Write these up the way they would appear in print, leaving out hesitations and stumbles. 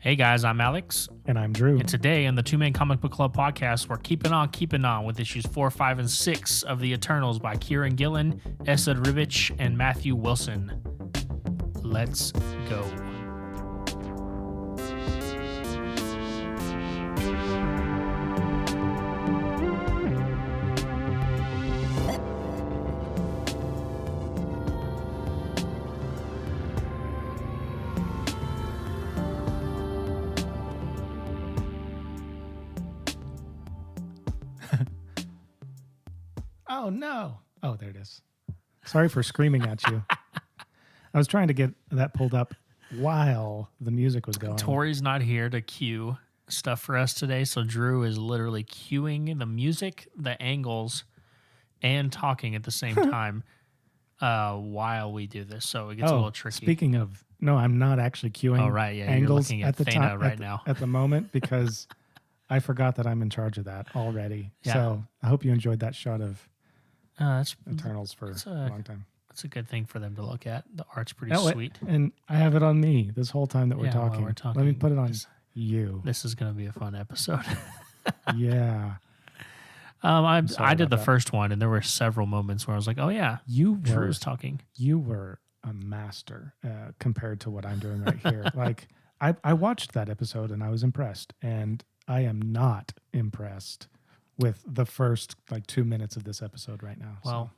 Hey guys, I'm Alex. And I'm Drew. And today on the Two Man Comic Book Club podcast, we're keeping on with issues 4, 5, and 6 of The Eternals by Kieron Gillen, Esad Ribic, and Matthew Wilson. Let's go. Oh, no. Oh, there it is. Sorry for screaming at you. I was trying to get that pulled up while the music was going. Tori's not here to cue stuff for us today, so Drew is literally cueing the music, the angles, and talking at the same time while we do this. So it gets a little tricky. Speaking of, no, I'm not actually cueing angles you're looking at the Thana time right now. At the moment because I forgot that I'm in charge of that already. Yeah. So I hope you enjoyed that shot of Eternals for a long time. That's a good thing for them to look at. The art's pretty sweet. And I have it on me this whole time that we're talking. Let me put it on you. This is going to be a fun episode. Yeah. I did the first one, and there were several moments where I was like, oh, yeah, Drew was talking. You were a master compared to what I'm doing right here. Like, I watched that episode, and I was impressed. And I am not impressed with the first 2 minutes of this episode right now. Well,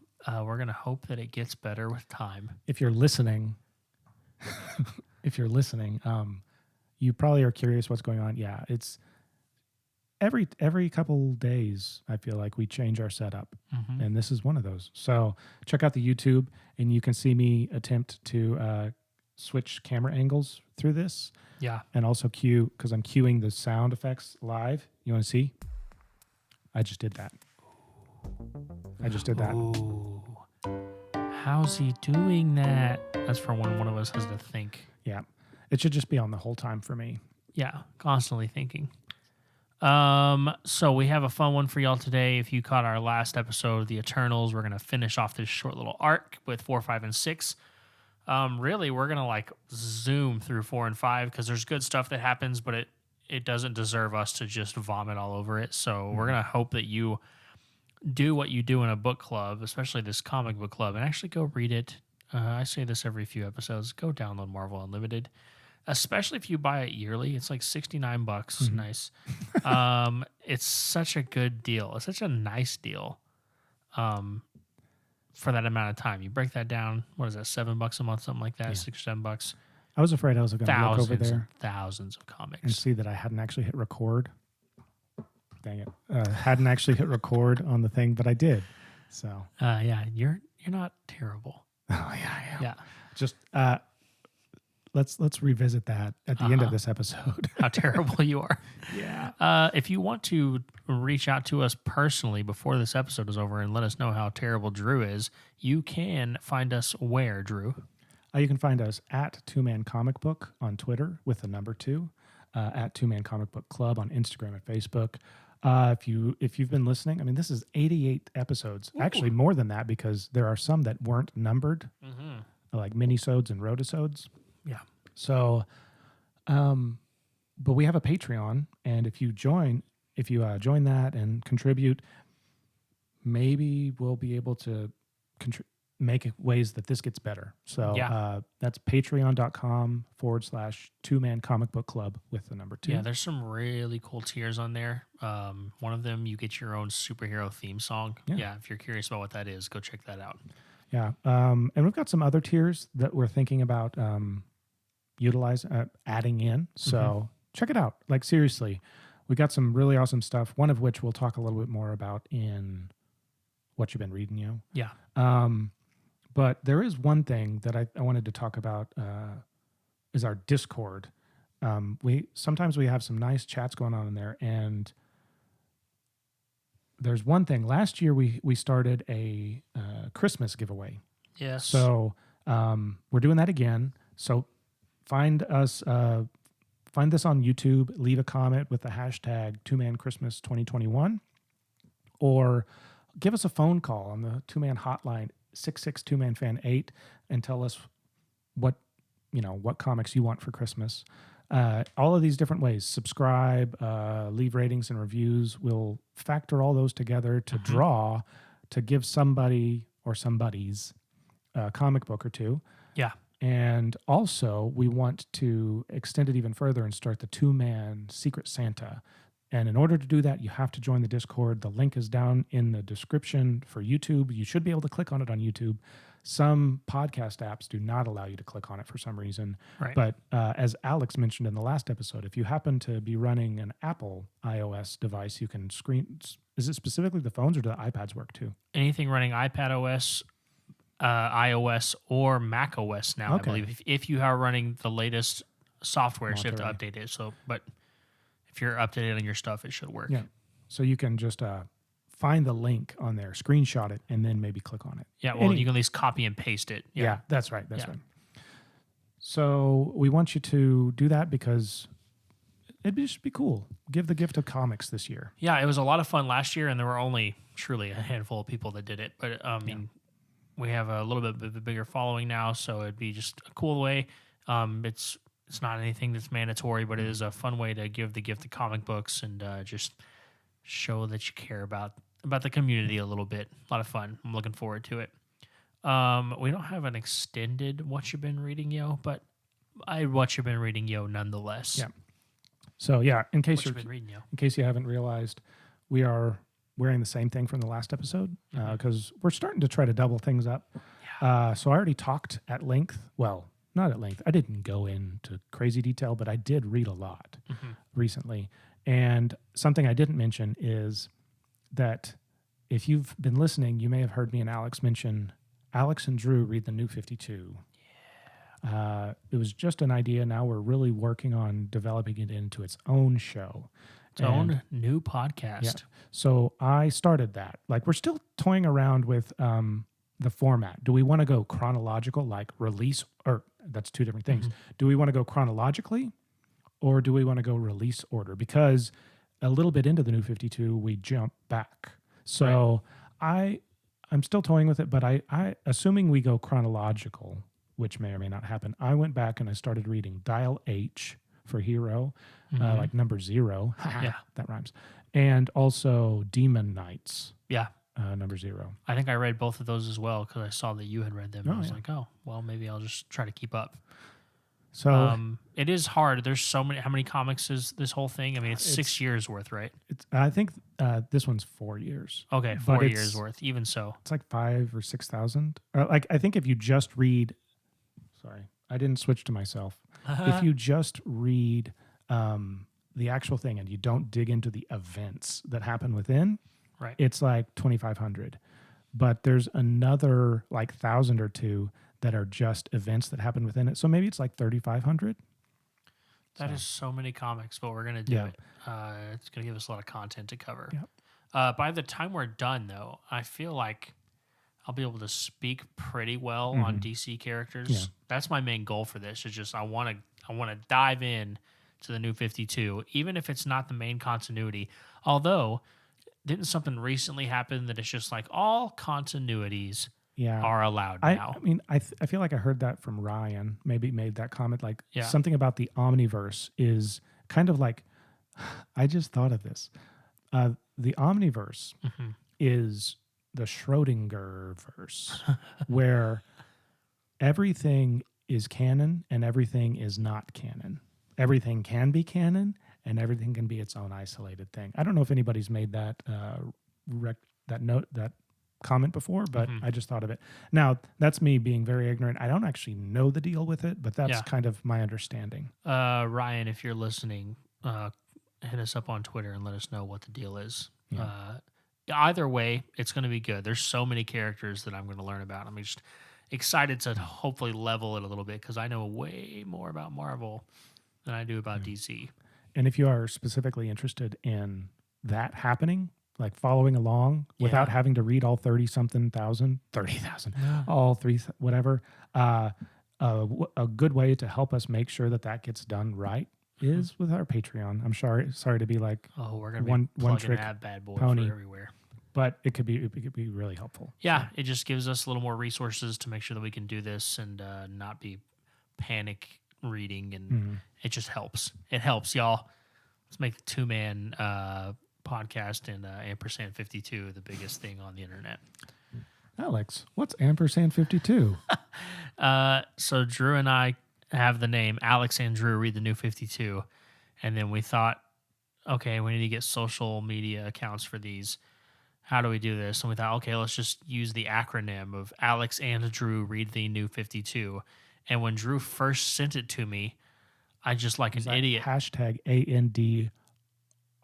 we're going to hope that it gets better with time. If you're listening, you probably are curious what's going on. Yeah, it's every couple days, I feel like we change our setup, and this is one of those. So check out the YouTube, and you can see me attempt to switch camera angles through this. Yeah. And also cue, because I'm cueing the sound effects live. You want to see? I just did that. Ooh. How's he doing that? That's for when one of us has to think. Yeah. It should just be on the whole time for me. Yeah, constantly thinking. So we have a fun one for y'all today. If you caught our last episode of The Eternals, we're going to finish off this short little arc with 4, 5, and 6. Really, we're going to zoom through 4 and 5 because there's good stuff that happens, but it doesn't deserve us to just vomit all over it. So we're going to hope that you do what you do in a book club, especially this comic book club, and actually go read it. I say this every few episodes. Go download Marvel Unlimited, especially if you buy it yearly. It's like $69. Nice. It's such a good deal. It's such a nice deal for that amount of time. You break that down. What is that, $7 a month, something like that, $6 or $7? I was afraid I was going to look over there. Thousands of comics. And see that I hadn't actually hit record. Dang it. Hadn't actually hit record on the thing, but I did. So. Yeah, you're not terrible. Oh, yeah, I am. Yeah. Just let's revisit that at the end of this episode. How terrible you are. Yeah. If you want to reach out to us personally before this episode is over and let us know how terrible Drew is, you can find us where, Drew? You can find us at 2Man Comic Book on Twitter with the number 2, at 2Man Comic Book Club on Instagram and Facebook. If you've been listening, I mean, this is 88 episodes. Ooh. Actually, more than that because there are some that weren't numbered, like minisodes and rotisodes. Yeah. So, but we have a Patreon, and if you join that and contribute, maybe we'll be able to make ways that this gets better. So that's patreon.com/2Man Comic Book Club with the number 2. Yeah, there's some really cool tiers on there. One of them, you get your own superhero theme song. Yeah, if you're curious about what that is, go check that out. Yeah, and we've got some other tiers that we're thinking about adding in. So check it out. Like, seriously, we got some really awesome stuff, one of which we'll talk a little bit more about in What You've Been Reading, Yeah. But there is one thing that I wanted to talk about is our Discord. Sometimes we have some nice chats going on in there, and there's one thing. Last year we started a Christmas giveaway. Yes. So we're doing that again. So find this on YouTube. Leave a comment with the hashtag 2ManChristmas2021, or give us a phone call on the 2Man hotline 662-MAN-FAN-8 and tell us what comics you want for Christmas. all of these different ways, subscribe, leave ratings and reviews. We'll factor all those together to draw to give somebody or somebody's a comic book or two. Yeah. And also, we want to extend it even further and start the 2-man Secret Santa. And in order to do that, you have to join the Discord. The link is down in the description for YouTube. You should be able to click on it on YouTube. Some podcast apps do not allow you to click on it for some reason. Right. But as Alex mentioned in the last episode, if you happen to be running an Apple iOS device, you can screen. Is it specifically the phones or do the iPads work too? Anything running iPad OS, iOS, or Mac OS now, Okay. I believe. If you are running the latest software, so you have to Monterey. update it. So, but if you're updated on your stuff, it should work. Yeah. So you can just find the link on there, screenshot it, and then maybe click on it. Yeah, well, you can at least copy and paste it. Yeah, that's right. That's Yeah. right. So we want you to do that because it'd just be cool. Give the gift of comics this year. Yeah, it was a lot of fun last year, and there were only truly a handful of people that did it. But I mean, we have a little bit of a bigger following now, so it'd be just a cool way. It's not anything that's mandatory, but it is a fun way to give the gift of comic books and just show that you care about the community a little bit. A lot of fun. I'm looking forward to it. We don't have an extended What You've Been Reading, Yo, but What You've Been Reading, Yo, nonetheless. Yeah. So yeah, in case What You've Been Reading, Yo. in case you haven't realized, we are wearing the same thing from the last episode because we're starting to try to double things up. So I already talked at length. Well, not at length. I didn't go into crazy detail, but I did read a lot recently. And something I didn't mention is that if you've been listening, you may have heard me and Alex mention Alex and Drew read the New 52. It was just an idea. Now we're really working on developing it into its own show. Its own new podcast. Yeah. So I started that. Like, we're still toying around with the format. Do we want to go chronological, like release, or that's two different things. Do we want to go chronologically or do we want to go release order? Because a little bit into the New 52, we jump back. So I'm still toying with it, but I assuming we go chronological, which may or may not happen, I went back and I started reading Dial H for Hero, like number 0. Yeah. That rhymes. And also Demon Knights, Yeah. number 0. I think I read both of those as well because I saw that you had read them. Oh, I was yeah. like, oh, well, maybe I'll just try to keep up. So It is hard. There's so many. How many comics is this whole thing? I mean, it's 6 years worth, right? I think this one's 4 years. Okay, But 4 it's- years worth. Even so, It's like 5 or 6,000. Like, I think if you just read, sorry, I didn't switch to myself. If you just read the actual thing and you don't dig into the events that happen within, right? it's like 2,500. But there's another like 1,000 or two that are just events that happen within it. So maybe it's like 3,500. That is so many comics, but we're gonna do it. It's gonna give us a lot of content to cover. Yep. By the time we're done, though, I feel like I'll be able to speak pretty well on DC characters. Yeah. That's my main goal for this. Is just I want to dive in to the New 52, even if it's not the main continuity. Although, didn't something recently happen that it's just like all continuities are allowed now? I mean, I feel like I heard that from Ryan. Maybe made that comment, like Yeah. something about the Omniverse is kind of like, I just thought of this. The Omniverse is the Schrodinger verse, where everything is canon and everything is not canon. Everything can be canon and everything can be its own isolated thing. I don't know if anybody's made that that comment before, but I just thought of it. Now, that's me being very ignorant. I don't actually know the deal with it, but that's kind of my understanding. Ryan, if you're listening, hit us up on Twitter and let us know what the deal is. Either way, it's going to be good. There's so many characters that I'm going to learn about. I'm just excited to hopefully level it a little bit because I know way more about Marvel than I do about DC. And if you are specifically interested in that happening, like following along without having to read all 30,000, all three, whatever, a good way to help us make sure that gets done right is with our Patreon. I'm sorry to be like, we're gonna one be plugging trick that bad boy pony. for everywhere. But it could be really helpful. Yeah, it just gives us a little more resources to make sure that we can do this and not be panic reading, and it just helps. It helps, y'all. Let's make the two-man podcast and ampersand 52 the biggest thing on the internet. Alex, what's ampersand 52? So Drew and I have the name Alex and Drew read the new 52, and then we thought, okay, we need to get social media accounts for these. How do we do this? And we thought, okay, let's just use the acronym of Alex and Drew read the new 52. And when Drew first sent it to me, I just like an idiot. Hashtag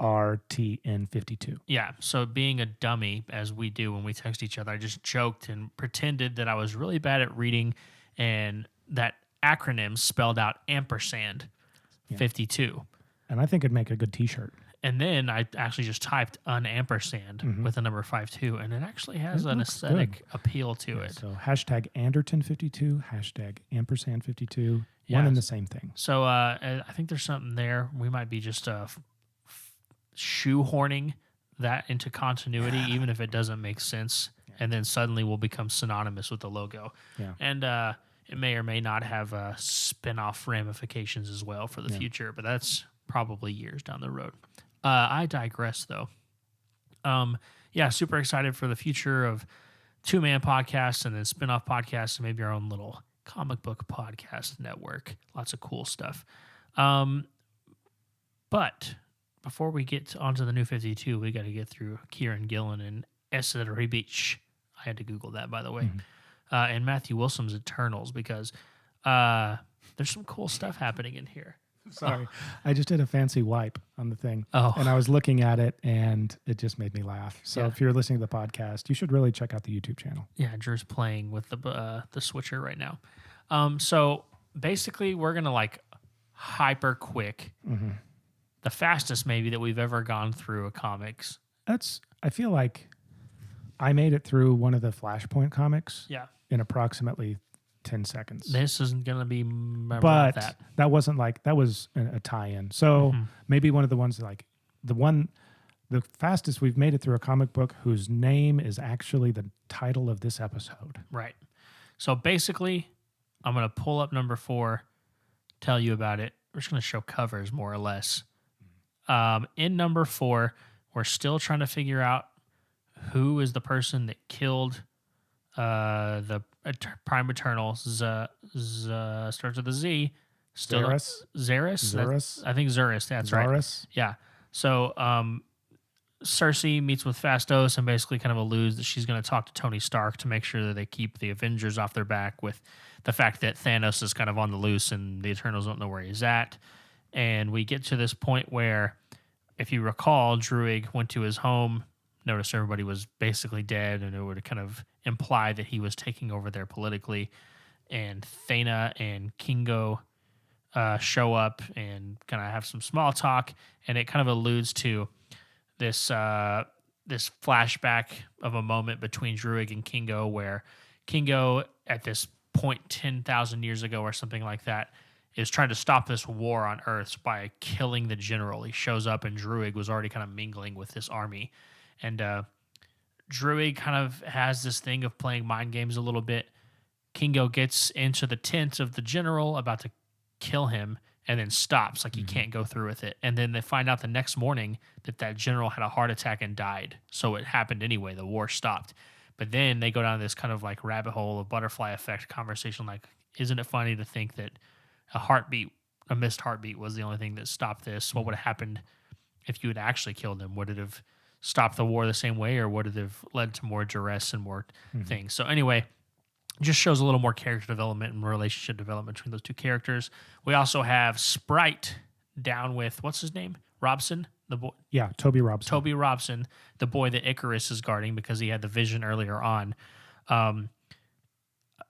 ANDRTN52. Yeah. So being a dummy, as we do when we text each other, I just joked and pretended that I was really bad at reading, and that acronym spelled out ampersand 52. And I think it'd make a good T-shirt. And then I actually just typed ampersand with the number 52, and it actually has an aesthetic appeal to it. So hashtag Anderton52, hashtag ampersand 52, one and the same thing. So I think there's something there. We might be just shoehorning that into continuity, even if it doesn't make sense. Yeah. And then suddenly we'll become synonymous with the logo. Yeah. And it may or may not have spin-off ramifications as well for the future, but that's probably years down the road. I digress, though. Super excited for the future of two-man podcasts and then spin-off podcasts and maybe our own little comic book podcast network. Lots of cool stuff. But before we get onto the new 52, we got to get through Kieron Gillen and Esad Ribic. I had to Google that, by the way. And Matthew Wilson's Eternals, because there's some cool stuff happening in here. Sorry. I just did a fancy wipe on the thing. And I was looking at it, and it just made me laugh. So if you're listening to the podcast, you should really check out the YouTube channel. Yeah, Drew's playing with the switcher right now. So basically, we're going to hyper quick. The fastest maybe that we've ever gone through a comics. I feel like I made it through one of the Flashpoint comics in approximately 10 seconds. This isn't going to be but that wasn't that was a tie-in. So maybe one of the ones the fastest we've made it through a comic book whose name is actually the title of this episode. Right. So basically, I'm going to pull up number 4, tell you about it. We're just going to show covers more or less. In number 4, we're still trying to figure out who is the person that killed the Prime Eternal. Starts with a Z. Still Zaris? I think Zaris. That's right. Zaris. Yeah. So Cersei meets with Phastos and basically kind of alludes that she's going to talk to Tony Stark to make sure that they keep the Avengers off their back, with the fact that Thanos is kind of on the loose and the Eternals don't know where he's at. And we get to this point where, if you recall, Druig went to his home, noticed everybody was basically dead, and it would kind of imply that he was taking over there politically. And Thana and Kingo show up and kind of have some small talk, and it kind of alludes to this this flashback of a moment between Druig and Kingo, where Kingo, at this point 10,000 years ago or something like that, is trying to stop this war on Earth by killing the general. He shows up, and Druig was already kind of mingling with this army. And Druig kind of has this thing of playing mind games a little bit. Kingo gets into the tent of the general about to kill him, and then stops, he can't go through with it. And then they find out the next morning that general had a heart attack and died. So it happened anyway. The war stopped. But then they go down this kind of rabbit hole of butterfly effect conversation. Isn't it funny to think that a missed heartbeat was the only thing that stopped this? What would have happened if you had actually killed him? Would it have stopped the war the same way, or would it have led to more duress and more things? So anyway, just shows a little more character development and relationship development between those two characters. We also have Sprite down with, what's his name? Robson, the boy. Yeah, Toby Robson. Toby Robson, the boy that Icarus is guarding because he had the vision earlier on.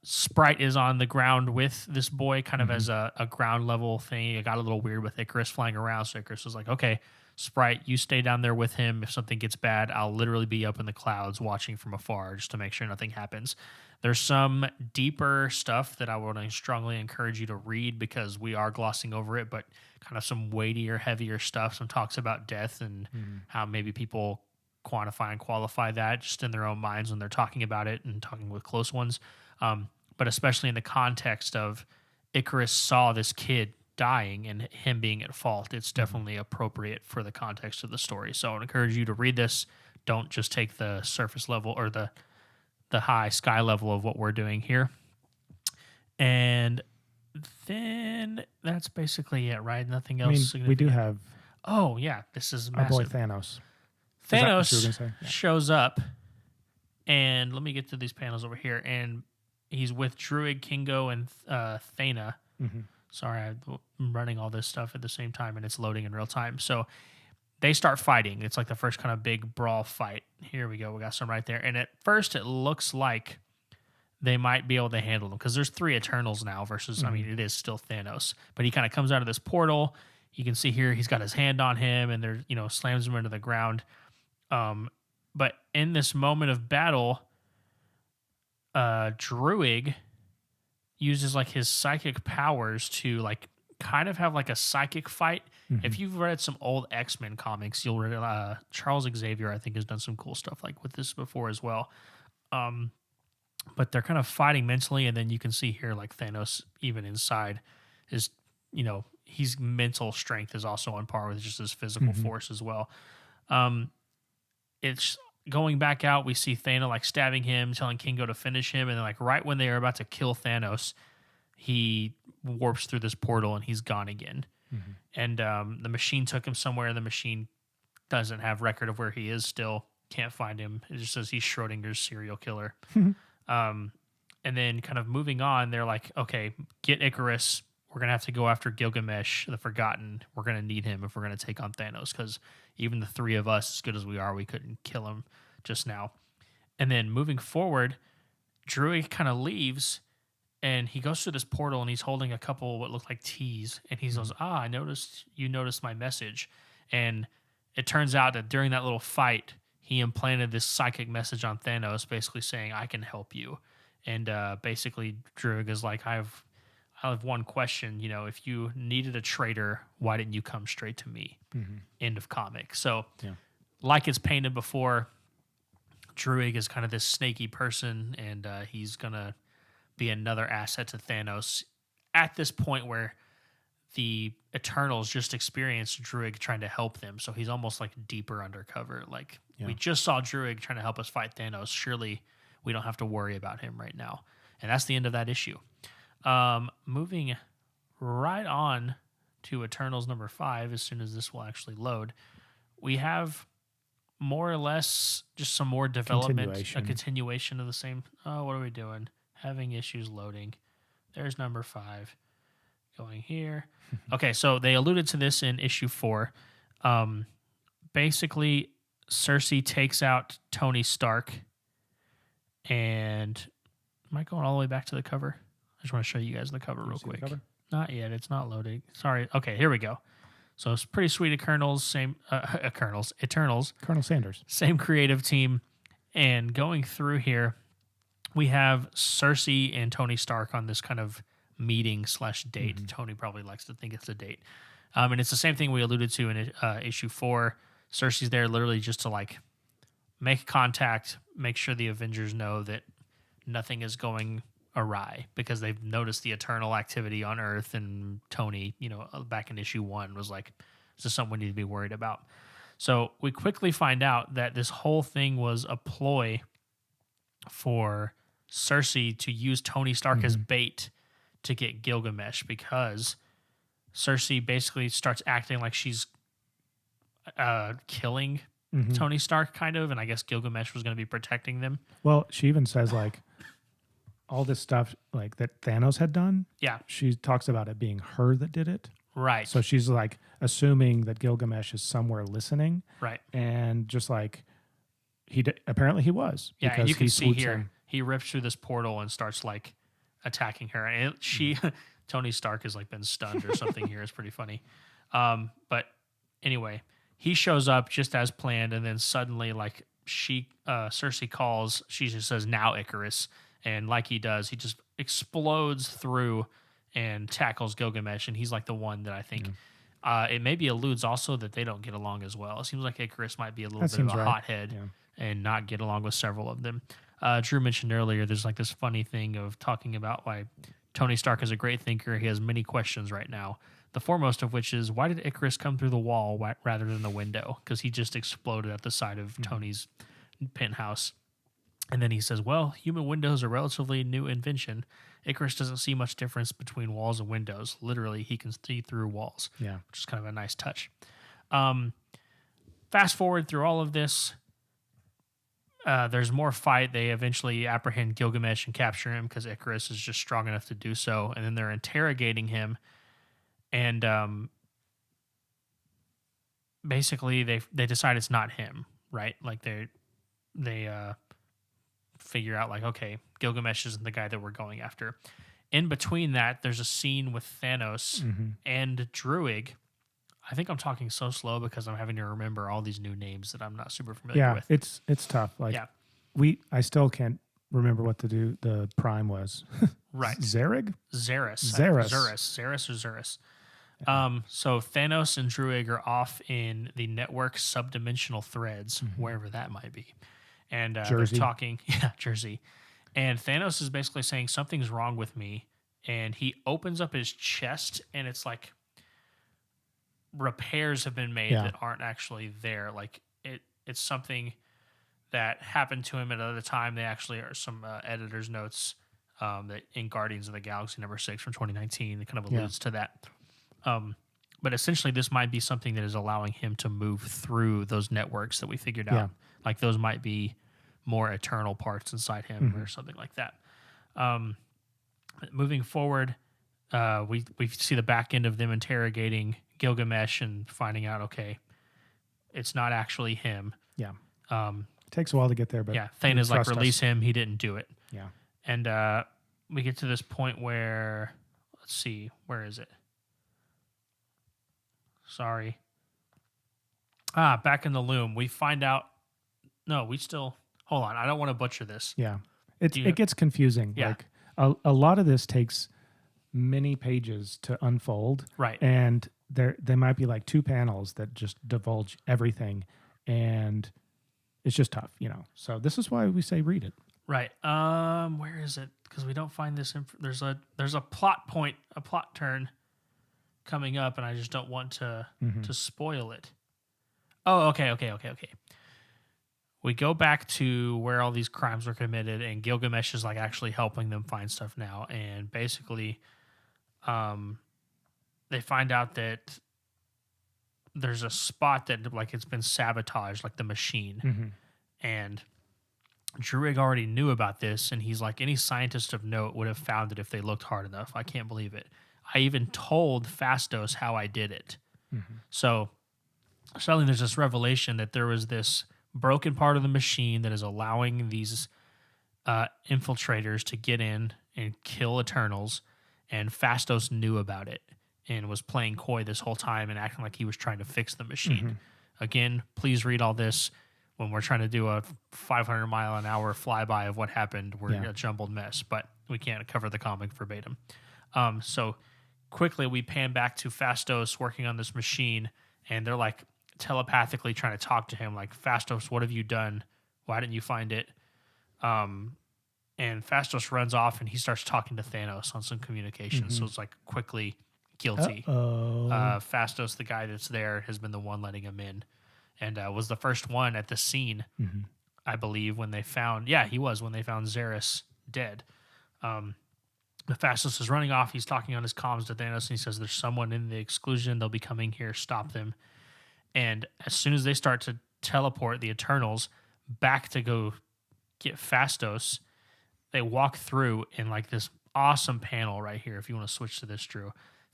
Sprite is on the ground with this boy, kind of as a ground level thing. It got a little weird with Icarus flying around, so Icarus was like, okay, Sprite, you stay down there with him. If something gets bad, I'll literally be up in the clouds watching from afar just to make sure nothing happens. There's some deeper stuff that I would strongly encourage you to read, because we are glossing over it, but kind of some weightier, heavier stuff. Some talks about death and how maybe people quantify and qualify that just in their own minds when they're talking about it and talking with close ones. But especially in the context of Icarus saw this kid dying and him being at fault, it's definitely appropriate for the context of the story. So I would encourage you to read this. Don't just take the surface level or the high sky level of what we're doing here. And then that's basically it, right? Nothing else. We do have Oh yeah, this is our boy massive. Thanos. Thanos Yeah. shows up, and let me get to these panels over here. And he's with Druid, Kingo, and Thana. Sorry, I'm running all this stuff at the same time, and it's loading in real time. So they start fighting. It's like the first kind of big brawl fight. Here we go. We got some right there. And at first, it looks like they might be able to handle them because there's 3 Eternals now versus, I mean, it is still Thanos. But he kind of comes out of this portal. You can see here he's got his hand on him, and there, slams him into the ground. But in this moment of battle, Druid uses like his psychic powers to like kind of have like a psychic fight. If you've read some old X-Men comics, you'll read Charles Xavier, I think, has done some cool stuff like with this before as well. But they're kind of fighting mentally, and then you can see here like Thanos, even inside, is his mental strength is also on par with just his physical force as well. It's going back out. We see Thanos like stabbing him, telling Kingo to finish him, and then like right when they are about to kill Thanos, he warps through this portal and he's gone again. And the machine took him somewhere, and the machine doesn't have record of where he is still. Can't find him. It just says he's Schrodinger's serial killer. And then kind of moving on, they're like, okay, get Icarus. We're going to have to go after Gilgamesh, the Forgotten. We're going to need him if we're going to take on Thanos, because even the 3 of us, as good as we are, we couldn't kill him just now. And then moving forward, Druid kind of leaves, and he goes through this portal, and he's holding a couple what look like teas, and he goes, I noticed you noticed my message. And it turns out that during that little fight, he implanted this psychic message on Thanos, basically saying, I can help you. And basically, Druid is like, I have one question. If you needed a traitor, why didn't you come straight to me? End of comic. So, like it's painted before, Druid is kind of this snaky person, and he's going to be another asset to Thanos at this point where the Eternals just experienced Druid trying to help them. So he's almost like deeper undercover. Like we just saw Druid trying to help us fight Thanos. Surely we don't have to worry about him right now. And that's the end of that issue. Moving right on to Eternals number 5, as soon as this will actually load, we have more or less just some more development, a continuation of the same. Oh, what are we doing? Having issues loading. There's number 5 going here. Okay, so they alluded to this in issue 4. Basically, Cersei takes out Tony Stark, and am I going all the way back to the cover? I just want to show you guys the cover real quick. Not yet. It's not loading. Sorry. Okay, here we go. So it's pretty sweet. Eternals, Colonel Sanders. Same creative team. And going through here, we have Cersei and Tony Stark on this kind of meeting / date. Tony probably likes to think it's a date. And it's the same thing we alluded to in issue 4. Cersei's there literally just to like make contact, make sure the Avengers know that nothing is going awry, because they've noticed the Eternal activity on Earth, and Tony, back in issue 1 was like, is this something we need to be worried about? So we quickly find out that this whole thing was a ploy for Cersei to use Tony Stark as bait to get Gilgamesh, because Cersei basically starts acting like she's killing Tony Stark, kind of, and I guess Gilgamesh was going to be protecting them. Well, she even says like all this stuff like that Thanos had done. Yeah. She talks about it being her that did it. Right. So she's like assuming that Gilgamesh is somewhere listening. Right. And just like apparently he was. Yeah, and you can see here, him. He rips through this portal and starts like attacking her. And Tony Stark has like been stunned or something here. It's pretty funny. But anyway, he shows up just as planned, and then suddenly like Cersei calls, she just says, now Icarus. And like he does, he just explodes through and tackles Gilgamesh, and he's like the one that I think it maybe alludes also that they don't get along as well. It seems like Icarus might be a little bit of a hothead and not get along with several of them. Drew mentioned earlier there's like this funny thing of talking about why Tony Stark is a great thinker. He has many questions right now. The foremost of which is, why did Icarus come through the wall rather than the window? Because he just exploded at the side of Tony's penthouse. And then he says, well, human windows are a relatively new invention. Icarus doesn't see much difference between walls and windows. Literally, he can see through walls, which is kind of a nice touch. Fast forward through all of this. There's more fight. They eventually apprehend Gilgamesh and capture him because Icarus is just strong enough to do so. And then they're interrogating him. And basically, they decide it's not him, right? Like they figure out like, okay, Gilgamesh isn't the guy that we're going after. In between that, there's a scene with Thanos and Druig. I think I'm talking so slow because I'm having to remember all these new names that I'm not super familiar with. Yeah, it's tough. Like, I still can't remember what the prime was. Right. Zerig? Xeris. Xeris. Xeris or Xeris. So Thanos and Druig are off in the network subdimensional threads, wherever that might be. And they're talking, Jersey. And Thanos is basically saying something's wrong with me. And he opens up his chest, and it's like repairs have been made that aren't actually there. Like it's something that happened to him at another time. They actually are some editor's notes that in Guardians of the Galaxy #6 from 2019 that kind of alludes to that. But essentially, this might be something that is allowing him to move through those networks that we figured out. Like those might be more eternal parts inside him or something like that. Moving forward, we see the back end of them interrogating Gilgamesh and finding out, okay, it's not actually him. Yeah. Takes a while to get there, but Thanos like, release him. He didn't do it. Yeah. And we get to this point where, let's see, where is it? Sorry. Back in the loom, we find out. No, we still. Hold on, I don't want to butcher this. Yeah, it gets confusing. Yeah. Like a lot of this takes many pages to unfold. Right. And there might be like 2 panels that just divulge everything, and it's just tough, So this is why we say read it. Right. Where is it? Because we don't find this. There's a plot point, a plot turn coming up, and I just don't want to spoil it. Oh, okay. We go back to where all these crimes were committed, and Gilgamesh is like actually helping them find stuff now. And basically, they find out that there's a spot that like it's been sabotaged, like the machine. And Druig already knew about this, and he's like, any scientist of note would have found it if they looked hard enough. I can't believe it. I even told Phastos how I did it. So suddenly there's this revelation that there was this broken part of the machine that is allowing these infiltrators to get in and kill Eternals, and Phastos knew about it and was playing coy this whole time and acting like he was trying to fix the machine. Again, please read all this. When we're trying to do a 500-mile-an-hour flyby of what happened, we're a jumbled mess, but we can't cover the comic verbatim. So quickly we pan back to Phastos working on this machine, and they're like telepathically trying to talk to him, like, Phastos, what have you done? Why didn't you find it? And Phastos runs off, and he starts talking to Thanos on some communication. So it's like quickly guilty. Phastos, the guy that's there, has been the one letting him in, and was the first one at the scene, I believe, when they found. Yeah, he was when they found Xeris dead. Phastos is running off. He's talking on his comms to Thanos, and he says, "There's someone in the exclusion. They'll be coming here. Stop them." And as soon as they start to teleport the Eternals back to go get Phastos, they walk through in like this awesome panel right here. If you want to switch to this, Drew,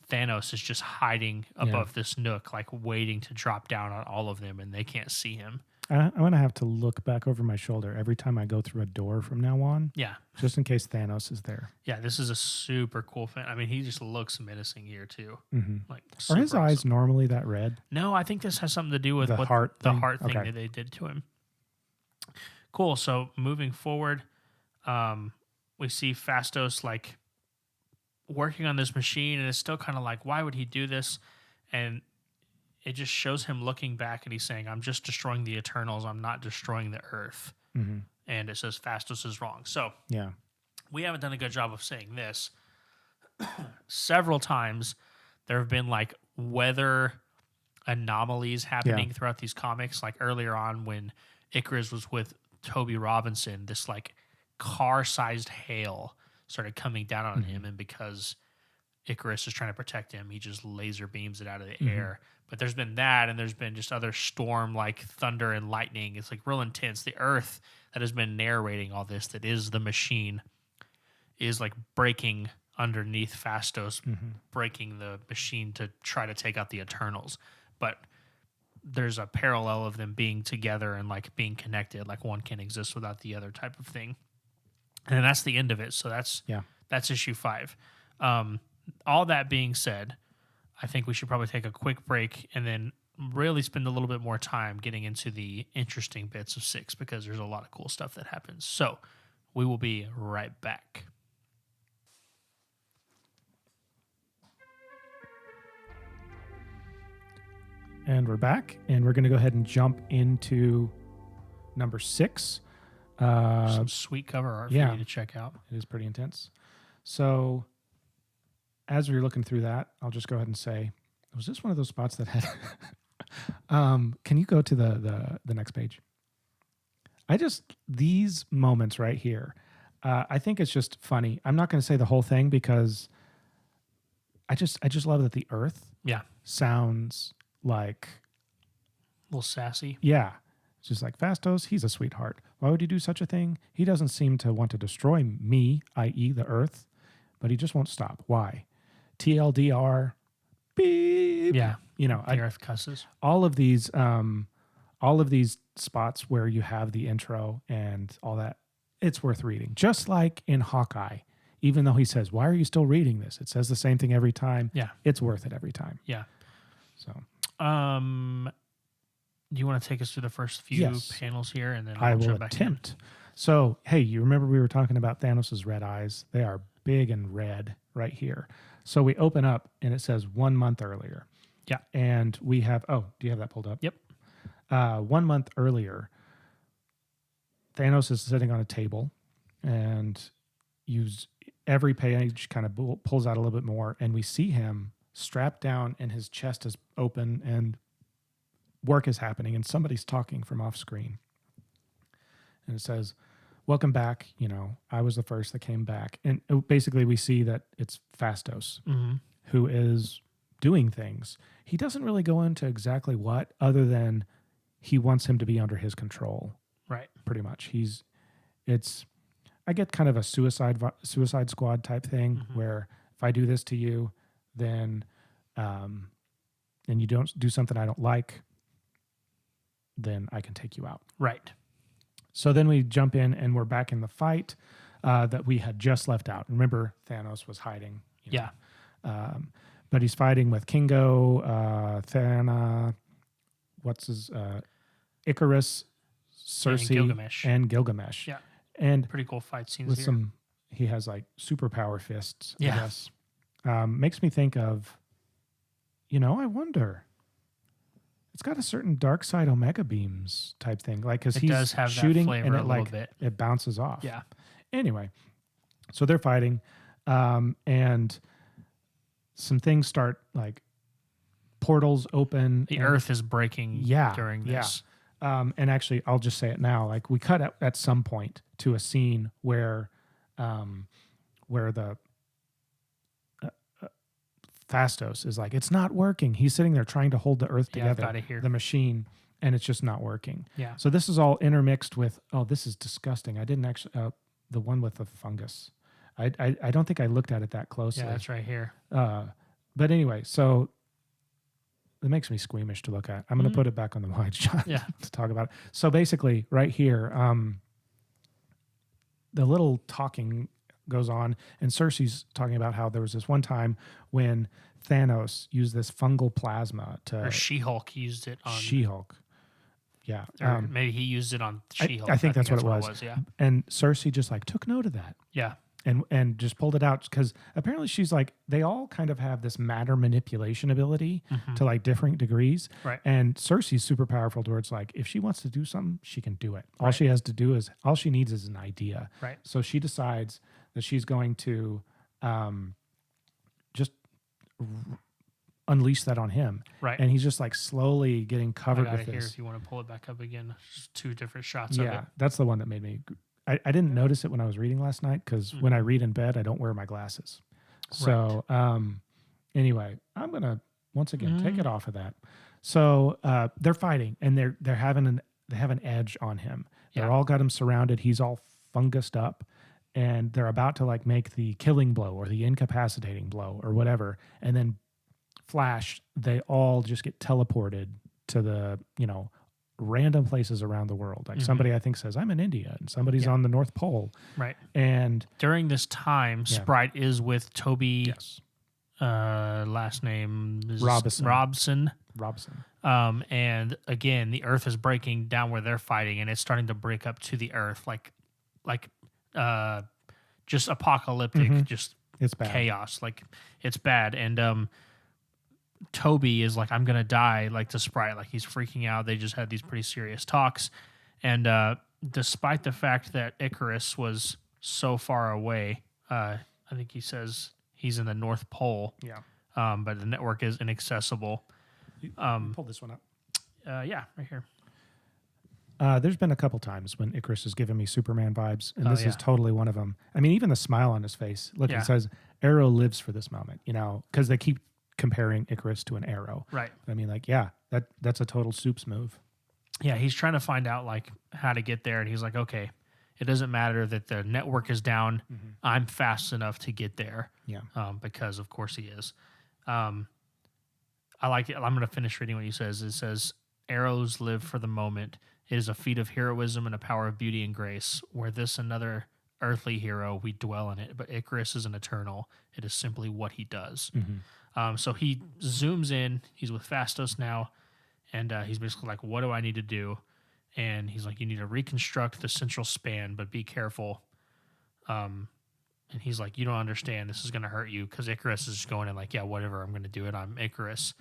Thanos is just hiding above this nook, like waiting to drop down on all of them, and they can't see him. I'm going to have to look back over my shoulder every time I go through a door from now on. Yeah. Just in case Thanos is there. Yeah, this is a super cool fan. I mean, he just looks menacing here, too. Like, are his eyes normally that red? No, I think this has something to do with the heart thing okay. that they did to him. Cool. So moving forward, we see Phastos like working on this machine, and it's still kind of like, why would he do this? And it just shows him looking back, and he's saying, I'm just destroying the Eternals. I'm not destroying the Earth. And it says Phastos is wrong. So we haven't done a good job of saying this. several times there have been like weather anomalies happening throughout these comics. Like earlier on when Icarus was with Toby Robinson, this like car-sized hail started coming down on him, and because Icarus is trying to protect him, he just laser beams it out of the air. But there's been that, and there's been just other storm like thunder and lightning. It's like real intense. The Earth that has been narrating all this, that is the machine, is like breaking underneath Phastos, breaking the machine to try to take out the Eternals. But there's a parallel of them being together and like being connected, like one can't exist without the other type of thing. And that's the end of it. So that's issue 5. All that being said, I think we should probably take a quick break and then really spend a little bit more time getting into the interesting bits of 6, because there's a lot of cool stuff that happens. So we will be right back. And we're back, and we're going to go ahead and jump into number 6. Some sweet cover art for you to check out. It is pretty intense. So as we were looking through that, I'll just go ahead and say, was this one of those spots that had... can you go to the next page? These moments right here, I think it's just funny. I'm not going to say the whole thing because I just love that the Earth sounds like... A little sassy. Yeah. It's just like, Phastos, he's a sweetheart. Why would he do such a thing? He doesn't seem to want to destroy me, i.e. the Earth, but he just won't stop. Why? TLDR, beep. Yeah. You know, the Earth cusses. All of these spots where you have the intro and all that, it's worth reading. Just like in Hawkeye, even though he says, why are you still reading this? It says the same thing every time. Yeah. It's worth it every time. Yeah. So, do you want to take us through the first few panels here, and then I will jump back attempt. So, hey, you remember we were talking about Thanos' red eyes? They are big and red right here. So we open up and it says 1 month earlier. Yeah. And we have, do you have that pulled up? Yep. 1 month earlier, Thanos is sitting on a table, and every page kind of pulls out a little bit more, and we see him strapped down and his chest is open and work is happening and somebody's talking from off screen. And it says, welcome back. You know, I was the first that came back. And basically we see that it's Phastos who is doing things. He doesn't really go into exactly what, other than he wants him to be under his control. Right. Pretty much. I get kind of a Suicide Squad type thing where if I do this to you, then and you don't do something I don't like, then I can take you out. Right. So then we jump in and we're back in the fight that we had just left out. Remember, Thanos was hiding. Yeah. But he's fighting with Kingo, Thana, Icarus, Cersei, and Gilgamesh. Yeah. And pretty cool fight scenes with here. He has like superpower fists, Yeah. I guess. Makes me think of, I wonder. It's got a certain dark side Omega beams type thing, like because he's does have shooting that flavor and a it little like bit. It bounces off. Yeah. Anyway, so they're fighting, and some things start like portals open. The Earth is breaking during this. And actually, I'll just say it now. Like we cut at some point to a scene where the Phastos is like, it's not working. He's sitting there trying to hold the Earth together, the machine, and it's just not working. Yeah. So this is all intermixed with, this is disgusting. I didn't actually, the one with the fungus. I don't think I looked at it that closely. Yeah, that's right here. But anyway, so it makes me squeamish to look at. I'm going to put it back on the wide shot to talk about it. So basically right here, the little talking goes on, and Cersei's talking about how there was this one time when Thanos used this fungal plasma to... Or She-Hulk used it on... She-Hulk. Yeah. Or maybe he used it on She-Hulk. I think that's what it was. Yeah. And Cersei just like took note of that. Yeah. And just pulled it out because apparently she's like, they all kind of have this matter manipulation ability to like different degrees. Right. And Cersei's super powerful to where it's like, if she wants to do something, she can do it. All she has to do is, all she needs is an idea. Right. So she decides that she's going to unleash that on him. Right. And he's just like slowly getting I covered got with it here this. if you want to pull it back up again. Just 2 different shots of Yeah, it. that's the one that made me. I didn't notice it when I was reading last night because when I read in bed, I don't wear my glasses. So anyway, I'm gonna once again take it off of that. So they're fighting and they have an edge on him. They're all got him surrounded. He's all fungused up, and they're about to like make the killing blow or the incapacitating blow or whatever, and then flash, they all just get teleported to the random places around the world. Like somebody I think says I'm in India, and somebody's on the North Pole. Right. And during this time, Sprite is with Toby. Yes. Last name is Robson. And again, the Earth is breaking down where they're fighting, and it's starting to break up to the Earth, like just apocalyptic, just it's bad. chaos. Like it's bad. And Toby is like, I'm gonna die, like to Sprite, like he's freaking out. They just had these pretty serious talks, and despite the fact that Icarus was so far away, I think he says he's in the North Pole. Yeah. But the network is inaccessible. Pull this one up. Yeah, right here. There's been a couple times when Icarus has given me Superman vibes, and this is totally one of them. I mean, even the smile on his face. Look, it says Arrow lives for this moment, because they keep comparing Icarus to an arrow. Right. I mean, like, that's a total Soups move. Yeah, he's trying to find out like how to get there, and he's like, okay, it doesn't matter that the network is down. I'm fast enough to get there. Yeah. Because of course he is. I like it. I'm going to finish reading what he says. It says, arrows live for the moment. It is a feat of heroism and a power of beauty and grace. Were this another earthly hero, we dwell in it. But Icarus is an eternal. It is simply what he does. So he zooms in. He's with Phastos now. And he's basically like, what do I need to do? And he's like, you need to reconstruct the central span, but be careful. And he's like, you don't understand. This is going to hurt you, because Icarus is just going in like, yeah, whatever. I'm going to do it. I'm Icarus.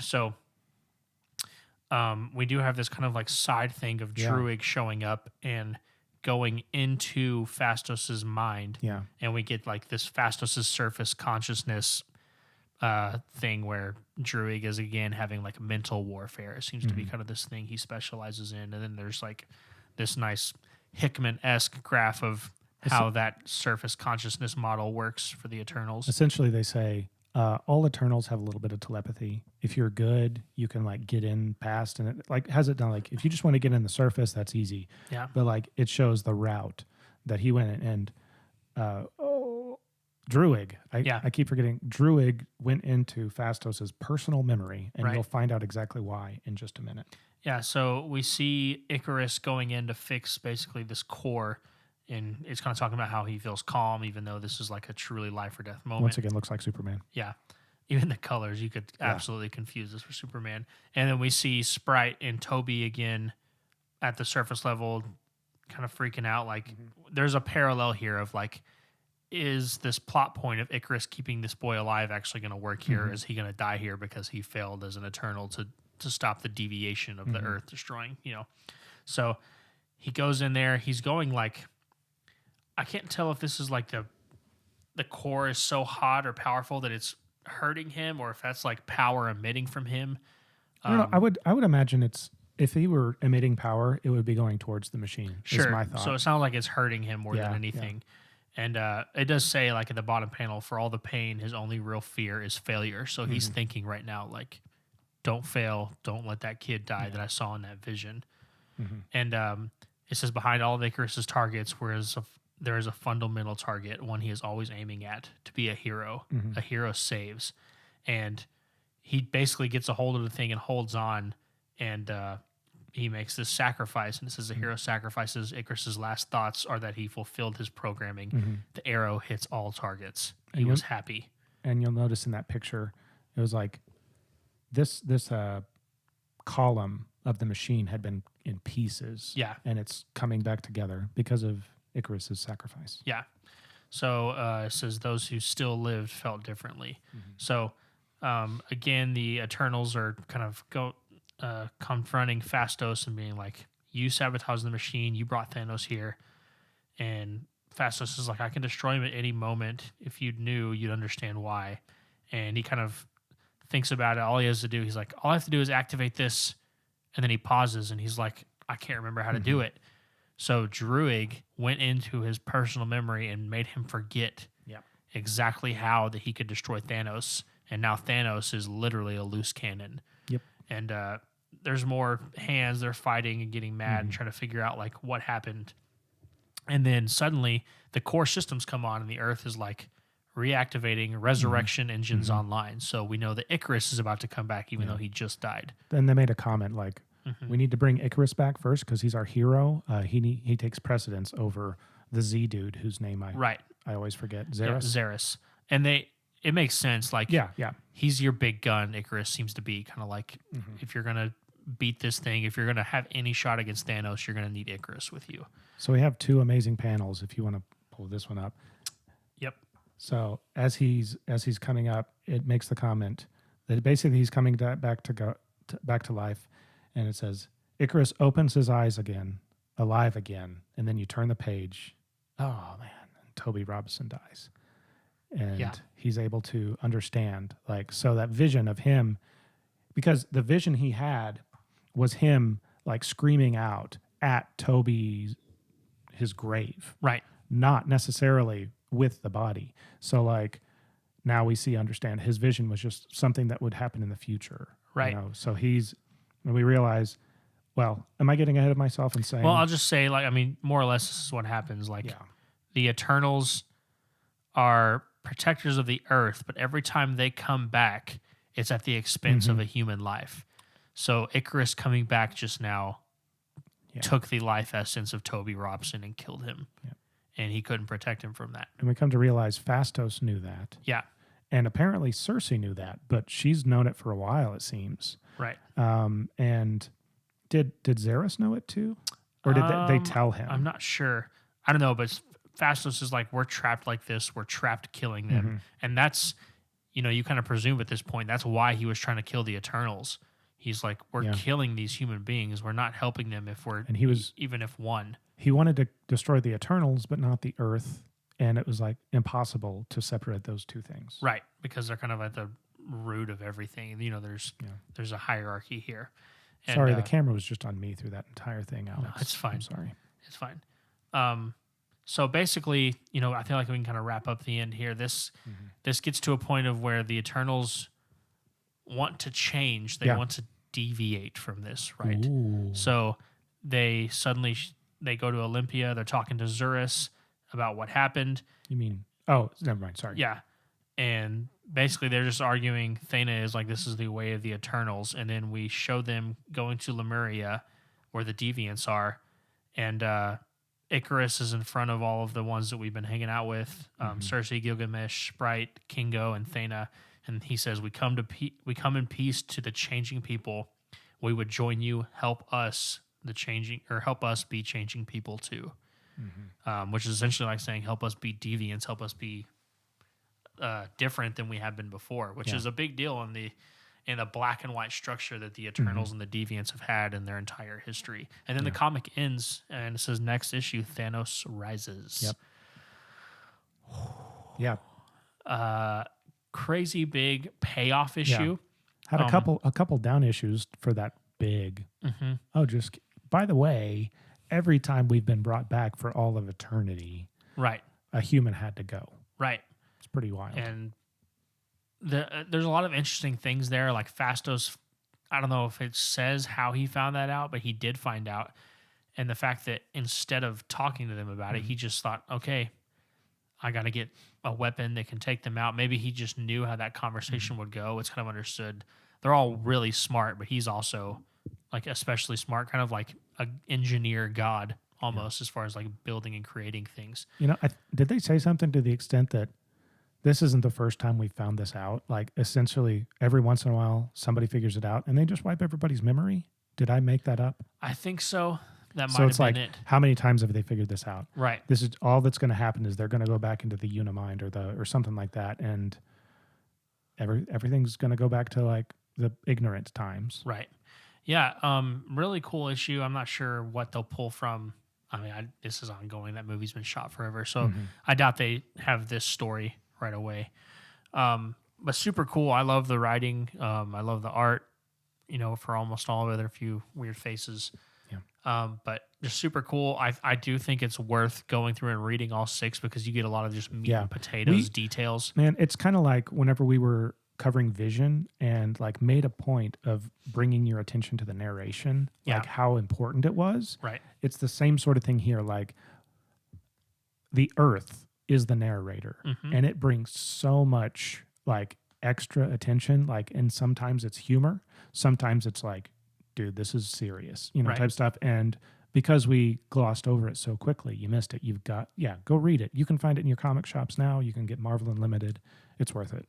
So we do have this kind of like side thing of Druig showing up and going into Phastos's mind. Yeah. And we get like this Phastos's surface consciousness thing where Druig is again having like mental warfare. It seems to be kind of this thing he specializes in. And then there's like this nice Hickman-esque graph of how that surface consciousness model works for the Eternals. Essentially, they say all Eternals have a little bit of telepathy. If you're good, you can like get in past, and it like has it done. Like if you just want to get in the surface, that's easy. Yeah. But like it shows the route that he went in, and Druig. I keep forgetting. Druig went into Phastos's personal memory, and you'll find out exactly why in just a minute. Yeah. So we see Icarus going in to fix basically this core. And it's kind of talking about how he feels calm, even though this is like a truly life or death moment. Once again, looks like Superman. Yeah. Even the colors, you could absolutely confuse this for Superman. And then we see Sprite and Toby again at the surface level, kind of freaking out. Like, there's a parallel here of like, is this plot point of Icarus keeping this boy alive actually going to work here? Is he going to die here because he failed as an Eternal to stop the deviation of the Earth destroying, So he goes in there. He's going like, I can't tell if this is like the core is so hot or powerful that it's hurting him, or if that's like power emitting from him. I don't know. I would imagine it's, if he were emitting power, it would be going towards the machine. Sure. Is my thought. So it sounds like it's hurting him more than anything. Yeah. And it does say like at the bottom panel, for all the pain, his only real fear is failure. So he's thinking right now, like, don't fail. Don't let that kid die that I saw in that vision. And it says behind all of Icarus's targets, there is a fundamental target, one he is always aiming at, to be a hero. A hero saves. And he basically gets a hold of the thing and holds on, and he makes this sacrifice. And it says the hero sacrifices. Icarus's last thoughts are that he fulfilled his programming. The arrow hits all targets. He was happy. And you'll notice in that picture, it was like this column of the machine had been in pieces. Yeah. And it's coming back together because of Icarus's sacrifice. Yeah. So it says those who still lived felt differently. So again, the Eternals are kind of confronting Phastos and being like, you sabotaged the machine. You brought Thanos here. And Phastos is like, I can destroy him at any moment. If you knew, you'd understand why. and he kind of thinks about it. All he has to do, he's like, all I have to do is activate this, and then he pauses, and he's like, I can't remember how to do it. So Druig went into his personal memory and made him forget exactly how that he could destroy Thanos, and now Thanos is literally a loose cannon. Yep. And there's more hands. They're fighting and getting mad and trying to figure out like what happened. And then suddenly the core systems come on, and the Earth is like reactivating resurrection engines online. So we know that Icarus is about to come back, even though he just died. Then they made a comment like, we need to bring Icarus back first because he's our hero. He takes precedence over the Z dude whose name I always forget. Xeris? Yeah, Xeris. And it makes sense. Like, he's your big gun. Icarus seems to be kind of like, if you're going to beat this thing, if you're going to have any shot against Thanos, you're going to need Icarus with you. So we have two amazing panels if you want to pull this one up. Yep. So as he's coming up, it makes the comment that basically he's coming back to life, and it says Icarus opens his eyes again, alive again, and then you turn the page. Oh man, and Toby Robinson dies, and he's able to understand. Like, so that vision of him, because the vision he had was him like screaming out at his grave, right? Not necessarily with the body. So like now we understand his vision was just something that would happen in the future. Right. You know? So we realize, well, am I getting ahead of myself and saying? Well, I'll just say, like, I mean, more or less this is what happens. Like, the Eternals are protectors of the Earth, but every time they come back, it's at the expense of a human life. So Icarus coming back just now took the life essence of Toby Robson and killed him. Yeah. And he couldn't protect him from that. And we come to realize Phastos knew that. Yeah. And apparently Cersei knew that, but she's known it for a while, it seems. Right. And did Xeris know it too? Or did they tell him? I'm not sure. I don't know, but Phastos is like, we're trapped like this. We're trapped killing them. And that's, you kind of presume at this point, that's why he was trying to kill the Eternals. He's like, we're killing these human beings. We're not helping them even if one. He wanted to destroy the Eternals, but not the Earth. And it was like impossible to separate those two things. Right. Because they're kind of at the root of everything. There's a hierarchy here. And, sorry, the camera was just on me through that entire thing, Alex. No, it's fine. I'm sorry. It's fine. So basically, I feel like we can kind of wrap up the end here. This gets to a point of where the Eternals want to change. They want to deviate from this, right? Ooh. So they suddenly they go to Olympia. They're talking to Xeris about what happened. You mean? Oh, never mind. Sorry. Yeah, and basically they're just arguing. Thana is like, this is the way of the Eternals, and then we show them going to Lemuria, where the Deviants are, and Icarus is in front of all of the ones that we've been hanging out with, Cersei, Gilgamesh, Sprite, Kingo, and Thana. And he says, we come in peace to the changing people. We would join you, help us be changing people too. Which is essentially like saying, help us be deviants, help us be different than we have been before, which is a big deal in the black and white structure that the Eternals and the Deviants have had in their entire history. And then the comic ends, and it says, next issue, Thanos rises. Yep. Crazy big payoff issue. Had a couple down issues for that big. Oh, just by the way, every time we've been brought back for all of eternity, right, a human had to go. Right. It's pretty wild. And there's a lot of interesting things there. Like Phastos, I don't know if it says how he found that out, but he did find out. And the fact that instead of talking to them about it, he just thought, okay, I got to get a weapon that can take them out. Maybe he just knew how that conversation would go. It's kind of understood. They're all really smart, but he's also like especially smart, kind of like an engineer god almost as far as like building and creating things. Did they say something to the extent that this isn't the first time we found this out? Like essentially every once in a while somebody figures it out and they just wipe everybody's memory? Did I make that up? I think so. That might so have it's been like, it. How many times have they figured this out? Right. This is all that's going to happen is they're going to go back into the Unimind or something like that, and everything's going to go back to like the ignorant times. Right. Yeah. Really cool issue. I'm not sure what they'll pull from. I mean, this is ongoing. That movie's been shot forever, so I doubt they have this story right away. but super cool. I love the writing. I love the art. For almost all of it, there are a few weird faces. Yeah. But just super cool. I do think it's worth going through and reading all 6 because you get a lot of just meat and potatoes details. Man, it's kind of like whenever we were covering Vision and like made a point of bringing your attention to the narration, like how important it was. Right. It's the same sort of thing here. Like the Earth is the narrator, and it brings so much like extra attention. Like, and sometimes it's humor, sometimes it's like, dude, this is serious, type stuff. And because we glossed over it so quickly, you missed it. You've got, go read it. You can find it in your comic shops now. You can get Marvel Unlimited. It's worth it.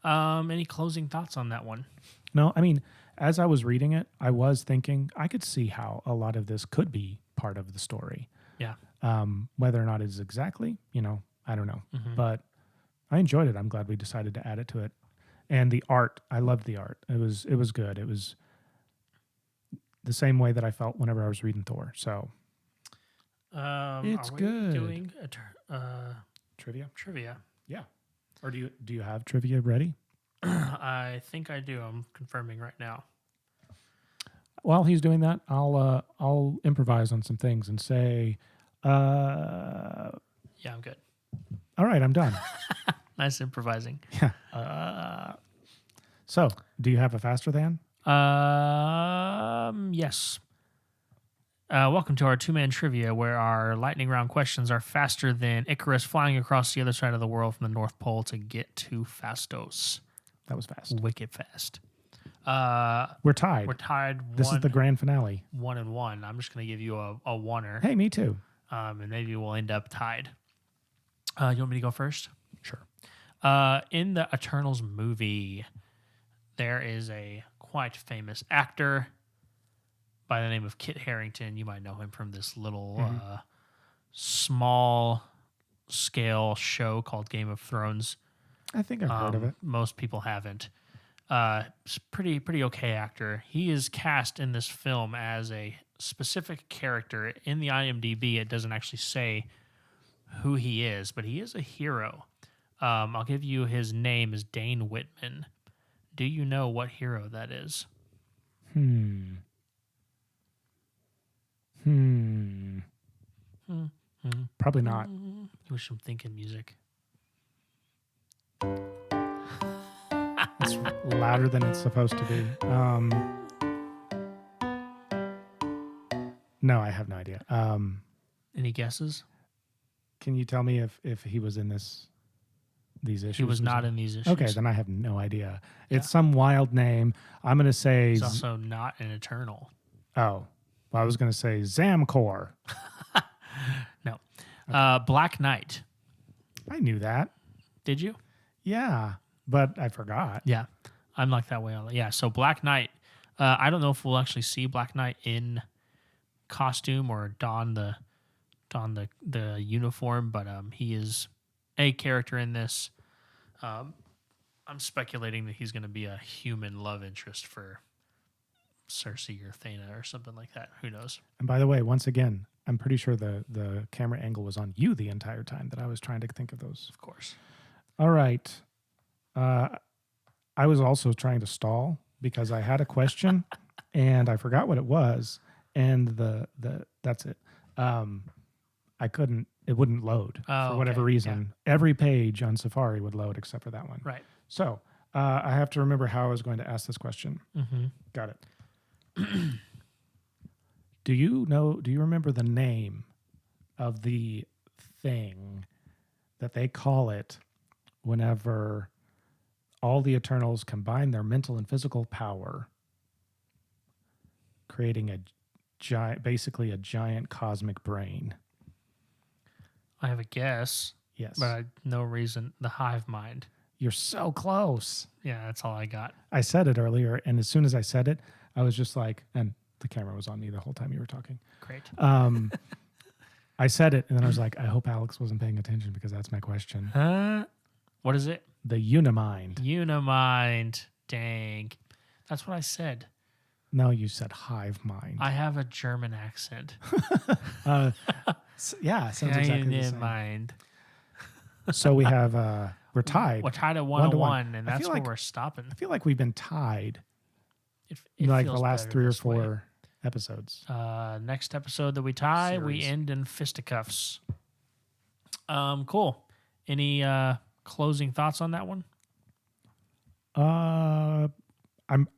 Any closing thoughts on that one? No, I mean, as I was reading it, I was thinking I could see how a lot of this could be part of the story. Yeah. Whether or not it's exactly, I don't know. But I enjoyed it. I'm glad we decided to add it to it. And the art, I loved the art. It was good. It was the same way that I felt whenever I was reading Thor. So it's good. Doing Trivia? Yeah. Or do you have trivia ready? I think I do. I'm confirming right now. While he's doing that, I'll improvise on some things and say, yeah, I'm good. All right, I'm done. Nice improvising. Yeah. So, do you have a faster than? Yes. Welcome to our 2-man trivia, where our lightning round questions are faster than Icarus flying across the other side of the world from the North Pole to get to Phastos. That was fast. Wicked fast. We're tied. We're tied. This is the grand finale. 1-1. I'm just going to give you a oneer. Hey, me too. And maybe we'll end up tied. You want me to go first? Sure. In the Eternals movie, there is a quite famous actor by the name of Kit Harington. You might know him from this little small scale show called Game of Thrones. I think I've heard of it. Most people haven't. Pretty okay actor. He is cast in this film as a specific character. In the IMDb, it doesn't actually say who he is, but he is a hero. I'll give you his name is Dane Whitman. Do you know what hero that is? Probably not. Do some thinking music. It's louder than it's supposed to be. No, I have no idea. Any guesses? Can you tell me if he was in these issues? He was not in these issues. Okay, then I have no idea. It's some wild name. I'm going to say... He's also not an Eternal. Oh. Well, I was going to say Zamcor. No. Black Knight. I knew that. Did you? Yeah, but I forgot. Yeah. I'm like that way. Yeah, so Black Knight. I don't know if we'll actually see Black Knight in costume or don the uniform, but he is a character in this. I'm speculating that he's going to be a human love interest for Cersei or Thena or something like that. Who knows? And by the way, once again, I'm pretty sure the camera angle was on you the entire time that I was trying to think of those. Of course. All right. I was also trying to stall because I had a question and I forgot what it was, and that's it. I couldn't. It wouldn't load for whatever reason. Yeah. Every page on Safari would load except for that one. Right. So I have to remember how I was going to ask this question. Got it. Do you remember the name of the thing that they call it whenever all the Eternals combine their mental and physical power, creating basically a giant cosmic brain? I have a guess. Yes. But no reason. The hive mind. You're so close. Yeah, that's all I got. I said it earlier, and as soon as I said it, I was just like, and the camera was on me the whole time you were talking. Great. I said it, and then I was like, I hope Alex wasn't paying attention because that's my question. What is it? The Unimind. Unimind. Dang. That's what I said. No, you said hive mind. I have a German accent. Yeah, sounds exactly the same. Mind. So we have We're tied. We're tied at 1-1. 1-1, and I that's feel where like- we're stopping. I feel like we've been tied It like the feels last better 3 or this way. 4 episodes. Next episode that we tie, we Series. end in fisticuffs. Cool. Any closing thoughts on that one? I'm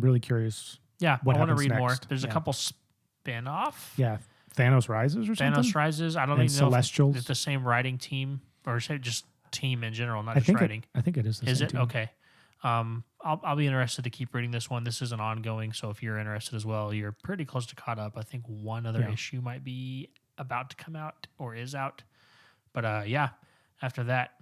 really curious. Yeah, What I want to happens read more. next? There's a Yeah. couple spin-off. Yeah, Thanos Rises or something. Thanos Rises. I don't And even know if Celestials. it's the same writing team or just team in general, not I just think writing. I think it is. The Is same it? team. Okay. I'll be interested to keep reading this one. This is an ongoing, so if you're interested as well, you're pretty close to caught up. I think one other Yeah. issue might be about to come out or is out. But yeah, after that,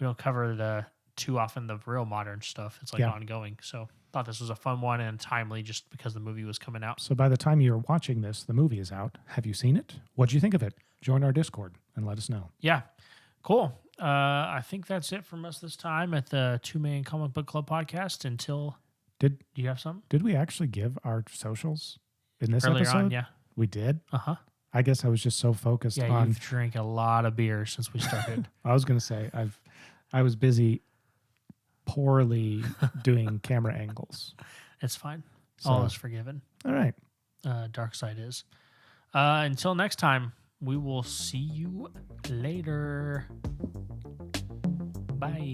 we don't cover the too often the real modern stuff. It's like Yeah. ongoing. So thought this was a fun one and timely just because the movie was coming out. So by the time you're watching this, the movie is out. Have you seen it? What do you think of it? Join our Discord and let us know. Yeah. Cool. I think that's it from us this time at the Two Man Comic Book Club podcast. Until Did do you have something? did we actually give our socials in this Earlier episode? on? Yeah. We did. Uh-huh. I guess I was just so focused Yeah, on. you've drank a lot of beer since we started. I was going to say I was busy poorly doing camera angles. It's fine. So- All is forgiven. All right. Dark side is. Until next time, we will see you later. Bye.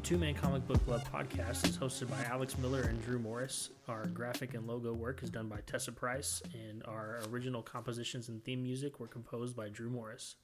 Two Man Comic Book Club podcast is hosted by Alex Miller and Drew Morris. Our graphic and logo work is done by Tessa Price, and our original compositions and theme music were composed by Drew Morris.